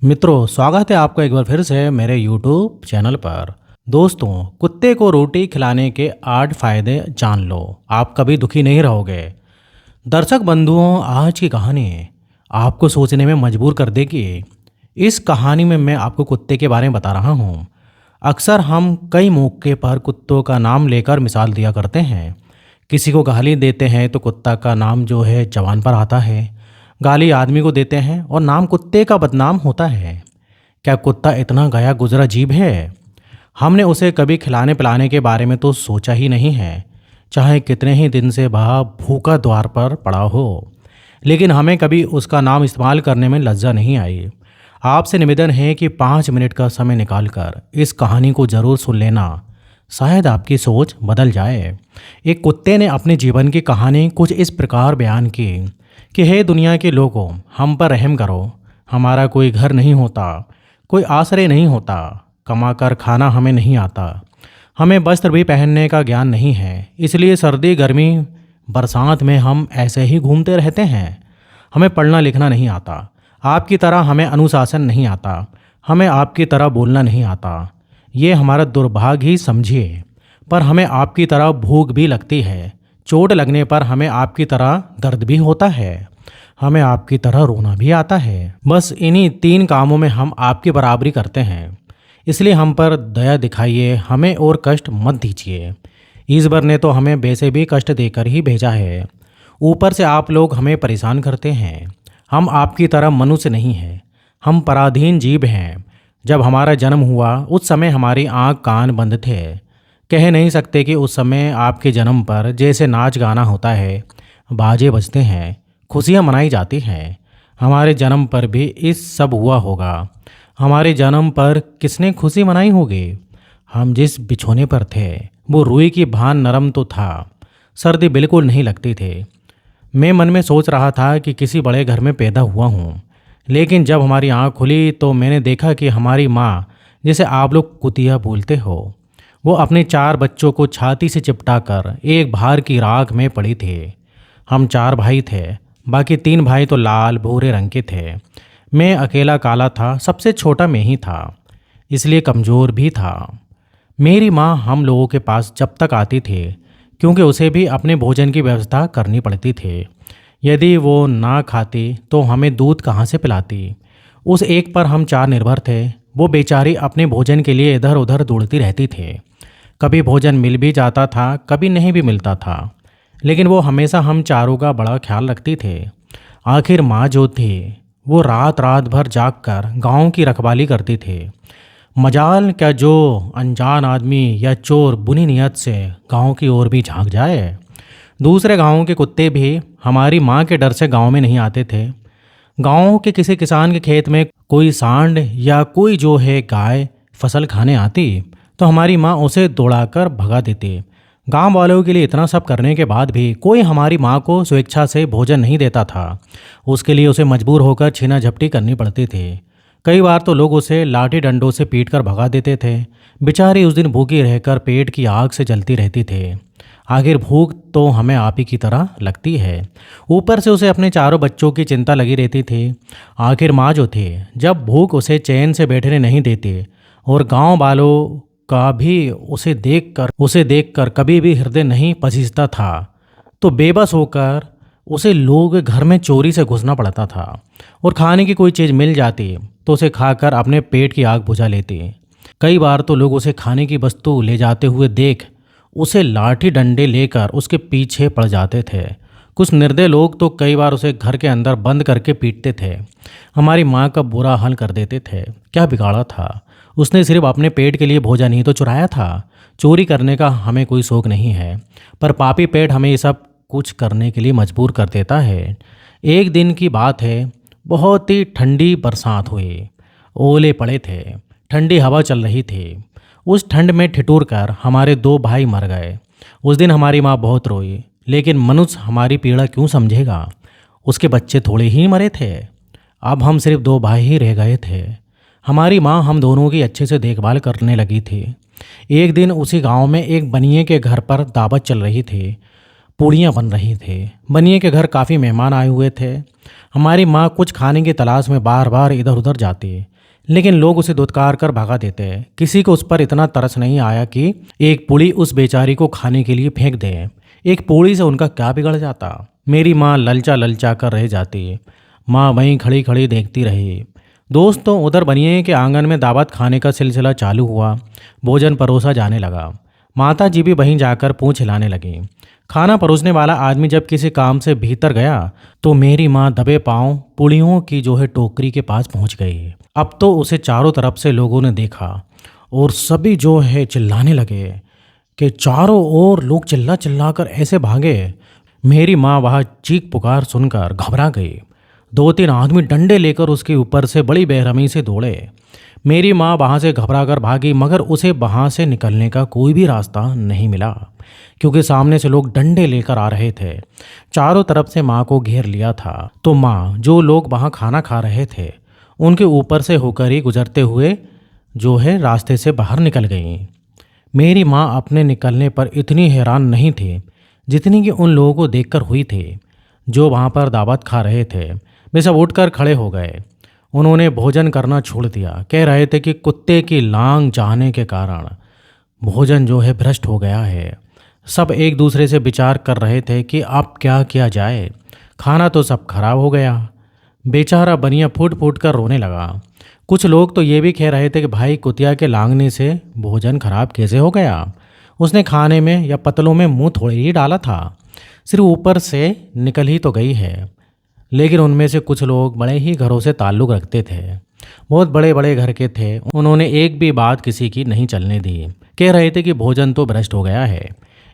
मित्रों, स्वागत है आपका एक बार फिर से मेरे YouTube चैनल पर। दोस्तों, कुत्ते को रोटी खिलाने के 8 फायदे जान लो, आप कभी दुखी नहीं रहोगे। दर्शक बंधुओं, आज की कहानी आपको सोचने में मजबूर कर देगी। इस कहानी में मैं आपको कुत्ते के बारे में बता रहा हूँ। अक्सर हम कई मौके पर कुत्तों का नाम लेकर मिसाल दिया करते हैं। किसी को गाली देते हैं तो कुत्ता का नाम जो है जबान पर आता है। गाली आदमी को देते हैं और नाम कुत्ते का बदनाम होता है। क्या कुत्ता इतना गया गुजरा जीव है? हमने उसे कभी खिलाने पिलाने के बारे में तो सोचा ही नहीं है, चाहे कितने ही दिन से वह भूखा द्वार पर पड़ा हो। लेकिन हमें कभी उसका नाम इस्तेमाल करने में लज्जा नहीं आई। आपसे निवेदन है कि 5 मिनट का समय निकालकर इस कहानी को ज़रूर सुन लेना, शायद आपकी सोच बदल जाए। एक कुत्ते ने अपने जीवन की कहानी कुछ इस प्रकार बयान की कि हे दुनिया के लोगों, हम पर रहम करो। हमारा कोई घर नहीं होता, कोई आश्रय नहीं होता, कमा कर खाना हमें नहीं आता, हमें वस्त्र भी पहनने का ज्ञान नहीं है, इसलिए सर्दी गर्मी बरसात में हम ऐसे ही घूमते रहते हैं। हमें पढ़ना लिखना नहीं आता, आपकी तरह हमें अनुशासन नहीं आता, हमें आपकी तरह बोलना नहीं आता। ये हमारा दुर्भाग्य ही समझिए, पर हमें आपकी तरह भूख भी लगती है। चोट लगने पर हमें आपकी तरह दर्द भी होता है, हमें आपकी तरह रोना भी आता है। बस इन्हीं 3 कामों में हम आपकी बराबरी करते हैं। इसलिए हम पर दया दिखाइए, हमें और कष्ट मत दीजिए। ईश्वर ने तो हमें वैसे भी कष्ट देकर ही भेजा है, ऊपर से आप लोग हमें परेशान करते हैं। हम आपकी तरह मनुष्य नहीं हैं, हम पराधीन जीव हैं। जब हमारा जन्म हुआ उस समय हमारी आँख कान बंद थे। कह नहीं सकते कि उस समय आपके जन्म पर जैसे नाच गाना होता है, बाजे बजते हैं, खुशियाँ मनाई जाती हैं, हमारे जन्म पर भी इस सब हुआ होगा। हमारे जन्म पर किसने खुशी मनाई होगी? हम जिस बिछोने पर थे वो रुई की भान नरम तो था, सर्दी बिल्कुल नहीं लगती थी। मैं मन में सोच रहा था कि किसी बड़े घर में पैदा हुआ हूँ। लेकिन जब हमारी आँख खुली तो मैंने देखा कि हमारी माँ, जिसे आप लोग कुतिया बोलते हो, वो अपने 4 बच्चों को छाती से चिपटा कर एक भार की राख में पड़ी थी। हम 4 भाई थे, बाकी 3 भाई तो लाल भूरे रंग के थे। मैं अकेला काला था, सबसे छोटा मैं ही था, इसलिए कमज़ोर भी था। मेरी माँ हम लोगों के पास जब तक आती थी, क्योंकि उसे भी अपने भोजन की व्यवस्था करनी पड़ती थी। यदि वो ना खाती तो हमें दूध कहाँ से पिलाती? उस एक पर हम 4 निर्भर थे। वो बेचारी अपने भोजन के लिए इधर उधर दौड़ती रहती थी। कभी भोजन मिल भी जाता था, कभी नहीं भी मिलता था, लेकिन वो हमेशा हम चारों का बड़ा ख्याल रखती थे। आखिर माँ जो थी वो रात रात भर जाग कर गाँव की रखवाली करती थी। मजाल क्या जो अनजान आदमी या चोर बुरी नियत से गांव की ओर भी झांक जाए। दूसरे गांवों के कुत्ते भी हमारी माँ के डर से गांव में नहीं आते थे। गांव के किसी किसान के खेत में कोई सांड या कोई जो है गाय फसल खाने आती तो हमारी माँ उसे दौड़ाकर भगा देती। गांव वालों के लिए इतना सब करने के बाद भी कोई हमारी माँ को स्वेच्छा से भोजन नहीं देता था। उसके लिए उसे मजबूर होकर छीना झपटी करनी पड़ती थी। कई बार तो लोग उसे लाठी डंडों से पीट कर भगा देते थे। बेचारी उस दिन भूखी रहकर पेट की आग से जलती रहती थी। आखिर भूख तो हमें आप ही की तरह लगती है, ऊपर से उसे अपने 4 बच्चों की चिंता लगी रहती थी। आखिर माँ जो थी, जब भूख उसे चैन से बैठने नहीं देती और गांव वालों का भी उसे देखकर कभी भी हृदय नहीं पसीजता था, तो बेबस होकर उसे लोग घर में चोरी से घुसना पड़ता था और खाने की कोई चीज़ मिल जाती तो उसे खाकर अपने पेट की आग बुझा लेती। कई बार तो लोग उसे खाने की वस्तु ले जाते हुए देख उसे लाठी डंडे लेकर उसके पीछे पड़ जाते थे। कुछ निर्दय लोग तो कई बार उसे घर के अंदर बंद करके पीटते थे। हमारी माँ का बुरा हाल कर देते थे। क्या बिगाड़ा था? उसने सिर्फ अपने पेट के लिए भोजन ही तो चुराया था। चोरी करने का हमें कोई शौक नहीं है, पर पापी पेट हमें ये सब कुछ करने के लिए मजबूर कर देता है। एक दिन की बात है, बहुत ही ठंडी बरसात हुई, ओले पड़े थे, ठंडी हवा चल रही थी। उस ठंड में ठिठुर कर हमारे 2 भाई मर गए। उस दिन हमारी माँ बहुत रोई, लेकिन मनुष्य हमारी पीड़ा क्यों समझेगा? उसके बच्चे थोड़े ही मरे थे। अब हम सिर्फ 2 भाई ही रह गए थे। हमारी माँ हम दोनों की अच्छे से देखभाल करने लगी थी। एक दिन उसी गांव में एक बनिए के घर पर दावत चल रही थी। पूड़ियाँ बन रही थी। बनिए के घर काफ़ी मेहमान आए हुए थे। हमारी माँ कुछ खाने की तलाश में बार बार इधर उधर जाती, लेकिन लोग उसे धुतकार कर भगा देते। किसी को उस पर इतना तरस नहीं आया कि एक पूड़ी उस बेचारी को खाने के लिए फेंक दे। एक पूड़ी से उनका क्या बिगड़ जाता। मेरी माँ ललचा ललचा कर रह जाती। माँ वहीं खड़ी खड़ी देखती रही। दोस्तों, उधर बनिए के आंगन में दावत खाने का सिलसिला चालू हुआ। भोजन परोसा जाने लगा। माता जी भी वहीं जाकर पूँछ हिलाने लगी। खाना परोसने वाला आदमी जब किसी काम से भीतर गया तो मेरी माँ दबे पांव पूड़ियों की जो है टोकरी के पास पहुंच गई। अब तो उसे चारों तरफ से लोगों ने देखा और सभी जो है चिल्लाने लगे कि चारों ओर लोग चिल्ला चिल्ला कर ऐसे भागे। मेरी माँ वहाँ चीख पुकार सुनकर घबरा गई। 2-3 आदमी डंडे लेकर उसके ऊपर से बड़ी बेरहमी से दौड़े। मेरी माँ वहाँ से घबरा कर भागी, मगर उसे वहाँ से निकलने का कोई भी रास्ता नहीं मिला, क्योंकि सामने से लोग डंडे लेकर आ रहे थे। चारों तरफ से माँ को घेर लिया था। तो माँ, जो लोग वहाँ खाना खा रहे थे, उनके ऊपर से होकर ही गुजरते हुए जो है रास्ते से बाहर निकल गई। मेरी माँ अपने निकलने पर इतनी हैरान नहीं थी जितनी कि उन लोगों को देखकर हुई थी जो वहाँ पर दावत खा रहे थे। वे सब उठकर खड़े हो गए। उन्होंने भोजन करना छोड़ दिया। कह रहे थे कि कुत्ते की लांग चाहने के कारण भोजन जो है भ्रष्ट हो गया है। सब एक दूसरे से विचार कर रहे थे कि अब क्या किया जाए। खाना तो सब खराब हो गया। बेचारा बनिया फूट फूट कर रोने लगा। कुछ लोग तो ये भी कह रहे थे कि भाई, कुतिया के लांगने से भोजन खराब कैसे हो गया? उसने खाने में या पतलों में मुंह थोड़ी ही डाला था, सिर्फ ऊपर से निकल ही तो गई है। लेकिन उनमें से कुछ लोग बड़े ही घरों से ताल्लुक़ रखते थे, बहुत बड़े बड़े घर के थे। उन्होंने एक भी बात किसी की नहीं चलने दी। कह रहे थे कि भोजन तो भ्रष्ट हो गया है,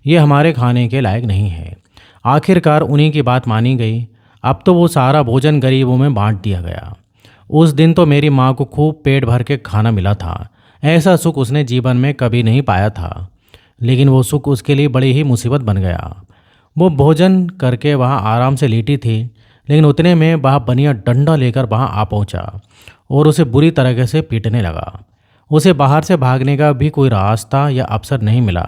ये हमारे खाने के लायक नहीं है। आखिरकार उन्हीं की बात मानी गई। अब तो वो सारा भोजन गरीबों में बांट दिया गया। उस दिन तो मेरी माँ को खूब पेट भर के खाना मिला था। ऐसा सुख उसने जीवन में कभी नहीं पाया था, लेकिन वो सुख उसके लिए बड़ी ही मुसीबत बन गया। वो भोजन करके वहाँ आराम से लेटी थी, लेकिन उतने में वहाँ बनिया डंडा लेकर वहाँ आ पहुँचा और उसे बुरी तरीके से पीटने लगा। उसे बाहर से भागने का भी कोई रास्ता या अवसर नहीं मिला।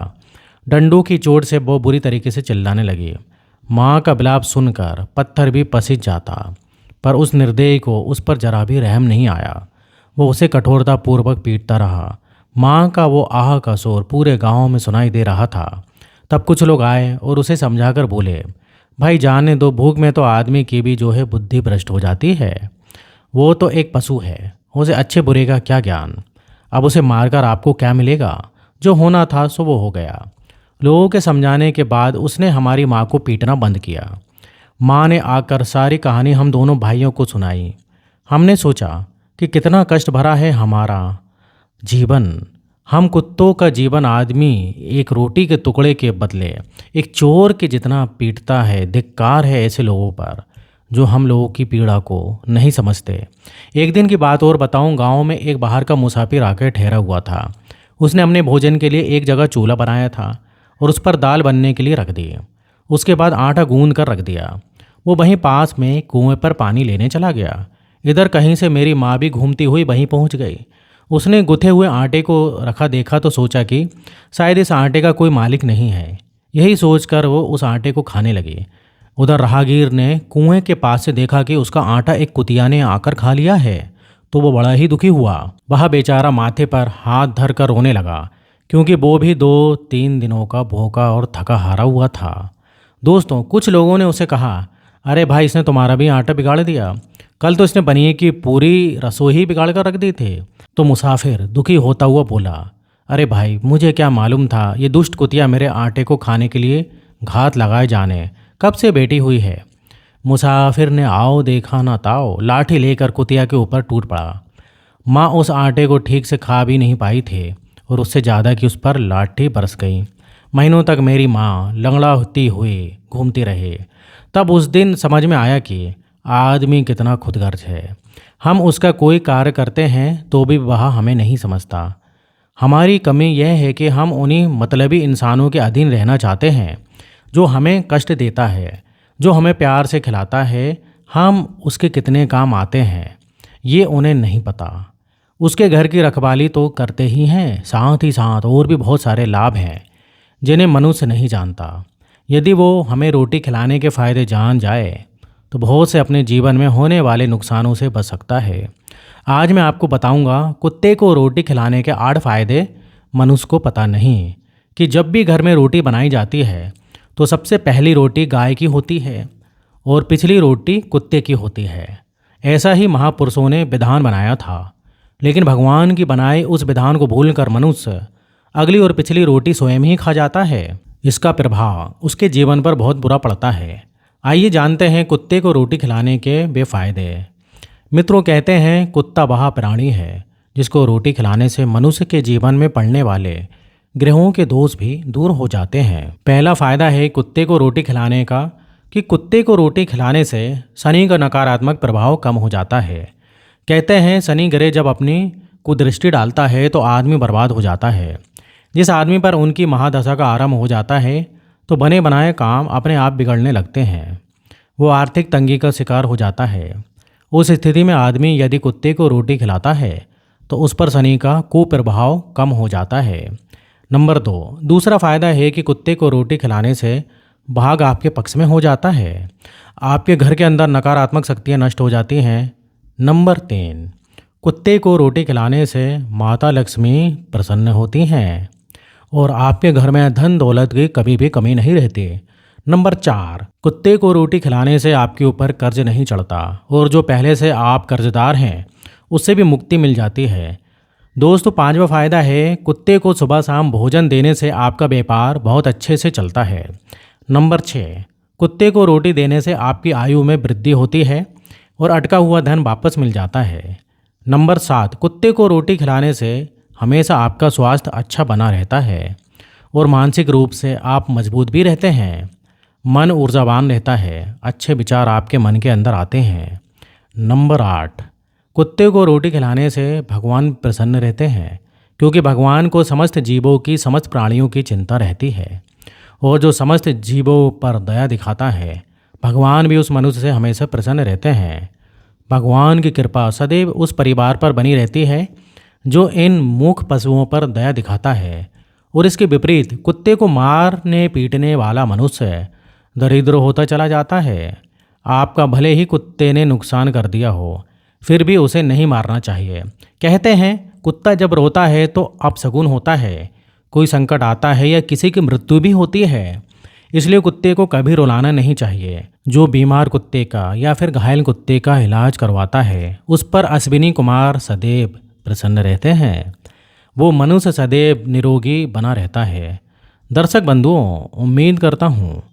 डंडों की चोट से वो बुरी तरीके से चिल्लाने लगी। माँ का विलाप सुनकर पत्थर भी पसीज जाता, पर उस निर्दयी को उस पर जरा भी रहम नहीं आया। वो उसे कठोरतापूर्वक पीटता रहा। माँ का वो आह का शोर पूरे गांव में सुनाई दे रहा था। तब कुछ लोग आए और उसे समझाकर बोले, भाई जाने दो, भूख में तो आदमी की भी जो है बुद्धि भ्रष्ट हो जाती है। वो तो एक पशु है, उसे अच्छे बुरे का क्या ज्ञान। अब उसे मारकर आपको क्या मिलेगा? जो होना था सो वो हो गया। लोगों के समझाने के बाद उसने हमारी माँ को पीटना बंद किया। माँ ने आकर सारी कहानी हम दोनों भाइयों को सुनाई। हमने सोचा कि कितना कष्ट भरा है हमारा जीवन। हम कुत्तों का जीवन आदमी एक रोटी के टुकड़े के बदले एक चोर के जितना पीटता है। धिक्कार है ऐसे लोगों पर जो हम लोगों की पीड़ा को नहीं समझते। एक दिन की बात और बताऊं, गांव में एक बाहर का मुसाफिर आकर ठहरा हुआ था। उसने अपने भोजन के लिए एक जगह चूल्हा बनाया था और उस पर दाल बनने के लिए रख दी। उसके बाद आटा गूंद कर रख दिया। वो वहीं पास में कुएं पर पानी लेने चला गया। इधर कहीं से मेरी माँ भी घूमती हुई वहीं पहुँच गई। उसने गुथे हुए आटे को रखा देखा तो सोचा कि शायद इस आटे का कोई मालिक नहीं है। यही सोचकर वो उस आटे को खाने लगी। उधर राहगीर ने कुएं के पास से देखा कि उसका आटा एक कुतिया ने आकर खा लिया है, तो वो बड़ा ही दुखी हुआ। वह बेचारा माथे पर हाथ धर कर रोने लगा, क्योंकि वो भी 2-3 दिनों का भूखा और थका हारा हुआ था। दोस्तों, कुछ लोगों ने उसे कहा, अरे भाई, इसने तुम्हारा भी आटा बिगाड़ दिया। कल तो इसने बनिए की पूरी रसोई बिगाड़ कर रख दी थी। तो मुसाफिर दुखी होता हुआ बोला, अरे भाई, मुझे क्या मालूम था ये दुष्ट कुतिया मेरे आटे को खाने के लिए घात लगाए जाने कब से बैठी हुई है। मुसाफिर ने आओ देखा ना ताओ लाठी लेकर कुतिया के ऊपर टूट पड़ा। माँ उस आटे को ठीक से खा भी नहीं पाई थी और उससे ज़्यादा कि उस पर लाठी बरस गई। महीनों तक मेरी माँ लंगड़ाती हुई घूमती रही। तब उस दिन समझ में आया कि आदमी कितना खुदगर्ज है। हम उसका कोई कार्य करते हैं तो भी वह हमें नहीं समझता। हमारी कमी यह है कि हम उन्हीं मतलबी इंसानों के अधीन रहना चाहते हैं जो हमें कष्ट देता है, जो हमें प्यार से खिलाता है। हम उसके कितने काम आते हैं ये उन्हें नहीं पता। उसके घर की रखवाली तो करते ही हैं, साथ ही साथ और भी बहुत सारे लाभ हैं जिन्हें मनुष्य नहीं जानता। यदि वो हमें रोटी खिलाने के फ़ायदे जान जाए तो बहुत से अपने जीवन में होने वाले नुकसानों से बच सकता है। आज मैं आपको बताऊंगा कुत्ते को रोटी खिलाने के 8 फायदे मनुष्य को पता नहीं कि जब भी घर में रोटी बनाई जाती है तो सबसे पहली रोटी गाय की होती है और पिछली रोटी कुत्ते की होती है। ऐसा ही महापुरुषों ने विधान बनाया था, लेकिन भगवान की बनाई उस विधान को भूलकर मनुष्य अगली और पिछली रोटी स्वयं ही खा जाता है। इसका प्रभाव उसके जीवन पर बहुत बुरा पड़ता है। आइए जानते हैं कुत्ते को रोटी खिलाने के बेफायदे। मित्रों, कहते हैं कुत्ता वह प्राणी है जिसको रोटी खिलाने से मनुष्य के जीवन में पड़ने वाले ग्रहों के दोष भी दूर हो जाते हैं। पहला फायदा है कुत्ते को रोटी खिलाने का कि कुत्ते को रोटी खिलाने से शनि का नकारात्मक प्रभाव कम हो जाता है। कहते हैं शनि ग्रह जब अपनी कुदृष्टि डालता है तो आदमी बर्बाद हो जाता है। जिस आदमी पर उनकी महादशा का आरंभ हो जाता है तो बने बनाए काम अपने आप बिगड़ने लगते हैं। वो आर्थिक तंगी का शिकार हो जाता है। उस स्थिति में आदमी यदि कुत्ते को रोटी खिलाता है तो उस पर शनि का कुप्रभाव कम हो जाता है। नंबर 2, दूसरा फायदा है कि कुत्ते को रोटी खिलाने से भाग आपके पक्ष में हो जाता है। आपके घर के अंदर नकारात्मक शक्तियाँ नष्ट हो जाती हैं। नंबर 3, कुत्ते को रोटी खिलाने से माता लक्ष्मी प्रसन्न होती हैं और आपके घर में धन दौलत की कभी भी कमी नहीं रहती। नंबर 4, कुत्ते को रोटी खिलाने से आपके ऊपर कर्ज नहीं चढ़ता और जो पहले से आप कर्जदार हैं उससे भी मुक्ति मिल जाती है। दोस्तों, 5वां फायदा है कुत्ते को सुबह शाम भोजन देने से आपका व्यापार बहुत अच्छे से चलता है। नंबर 6, कुत्ते को रोटी देने से आपकी आयु में वृद्धि होती है और अटका हुआ धन वापस मिल जाता है। नंबर 7, कुत्ते को रोटी खिलाने से हमेशा आपका स्वास्थ्य अच्छा बना रहता है और मानसिक रूप से आप मजबूत भी रहते हैं। मन ऊर्जावान रहता है, अच्छे विचार आपके मन के अंदर आते हैं। नंबर 8, कुत्ते को रोटी खिलाने से भगवान प्रसन्न रहते हैं क्योंकि भगवान को समस्त जीवों की, समस्त प्राणियों की चिंता रहती है और जो समस्त जीवों पर दया दिखाता है भगवान भी उस मनुष्य से हमेशा प्रसन्न रहते हैं। भगवान की कृपा सदैव उस परिवार पर बनी रहती है जो इन मूर्ख पशुओं पर दया दिखाता है और इसके विपरीत कुत्ते को मारने पीटने वाला मनुष्य दरिद्र होता चला जाता है। आपका भले ही कुत्ते ने नुकसान कर दिया हो फिर भी उसे नहीं मारना चाहिए। कहते हैं कुत्ता जब रोता है तो अपशगुन होता है, कोई संकट आता है या किसी की मृत्यु भी होती है, इसलिए कुत्ते को कभी रुलाना नहीं चाहिए। जो बीमार कुत्ते का या फिर घायल कुत्ते का इलाज करवाता है उस पर अश्विनी कुमार सदैव प्रसन्न रहते हैं। वो मनुष्य सदैव निरोगी बना रहता है। दर्शक बंधुओं, उम्मीद करता हूँ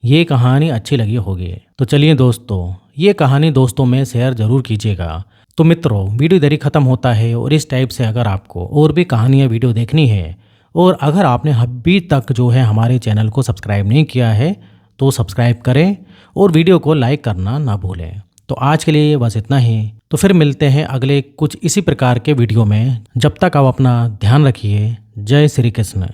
ये कहानी अच्छी लगी होगी। तो चलिए दोस्तों, ये कहानी दोस्तों में शेयर ज़रूर कीजिएगा। तो मित्रों, वीडियो इधर ही ख़त्म होता है और इस टाइप से अगर आपको और भी कहानियाँ वीडियो देखनी है और अगर आपने अभी तक जो है हमारे चैनल को सब्सक्राइब नहीं किया है तो सब्सक्राइब करें और वीडियो को लाइक करना ना भूलें। तो आज के लिए बस इतना ही। तो फिर मिलते हैं अगले कुछ इसी प्रकार के वीडियो में। जब तक आप अपना ध्यान रखिए। जय श्री कृष्ण।